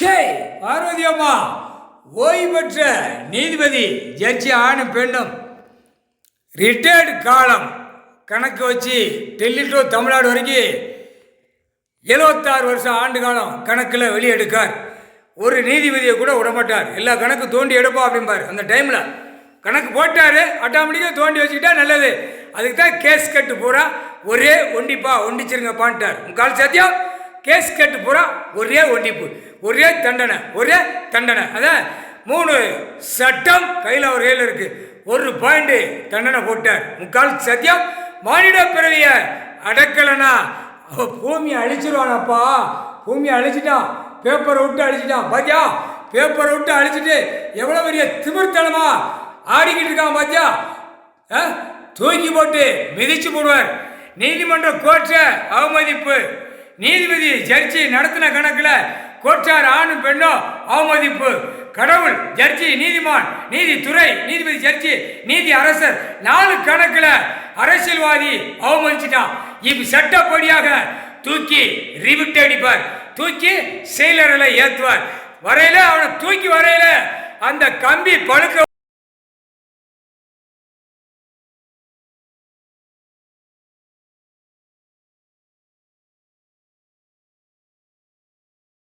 சே பார்வதி அம்மா ஓய்வு பெற்ற நீதிபதி ஜட்ஜி ஆணும் பெண்ணும் ரிட்டையர்டு காலம் கணக்கு வச்சு டெல்லி டு தமிழ்நாடு வரைக்கும் 76 வருஷம் ஆண்டு காலம் கணக்கில் வெளியெடுக்கார். ஒரு நீதிபதியை கூட விடமாட்டார். எல்லா கணக்கு தோண்டி எடுப்போம் அப்படிம்பார். அந்த டைமில் கணக்கு போட்டார், ஆட்டோமேட்டிக்காக தோண்டி வச்சுக்கிட்டா நல்லது. அதுக்கு தான் கேஸ் கட்டு பூரா ஒரே ஒண்டிப்பா ஒண்டிச்சிருங்கப்பான்ட்டார். முக்கால் சத்தியம் கேஸ் கட்டு பூரா ஒரே ஒண்டிப்பு, ஒரே தண்டனை. அதான் 3 சட்டம் கையில் அவர் கையில் இருக்குது. 1 பாயிண்ட் தண்டனை போட்டார். முக்கால் சத்தியம் மானிட பிறவியை அடக்கலைன்னா பூமியை அழிச்சிருவானப்பா. பூமியை அழிச்சிட்டான், பேப்பரை விட்டு அழிச்சிட்டான். பாத்தியா, பேப்பரை விட்டு அழிச்சிட்டு எவ்வளோ பெரிய திமிர்த்தனமா ஆடிக்கிட்டு இருக்கான். பாத்தியா, தூக்கி போட்டு மிதிச்சு போடுவார். நீதிமன்ற கோர்ட்டை அவமதிப்பு, நீதிபதி ஜட்ஜி நடத்தின கணக்கில் கோர்ட்டார் ஆணும் பெண்ணும் அவமதிப்பு, கடவுள் ஜட்ஜி நீதிமான் நீதித்துறை நீதிபதி ஜட்ஜி நீதி அரசர் 4 கணக்கில் அரசியல்வாதி அவமதிச்சிட்டான். இப்ப சட்டப்படியாக தூக்கி ரிவிட் அடிப்பார், தூக்கி செயலரில் ஏற்றுவார். வரையில அவனை தூக்கி வரையில அந்த கம்பி பழுக்க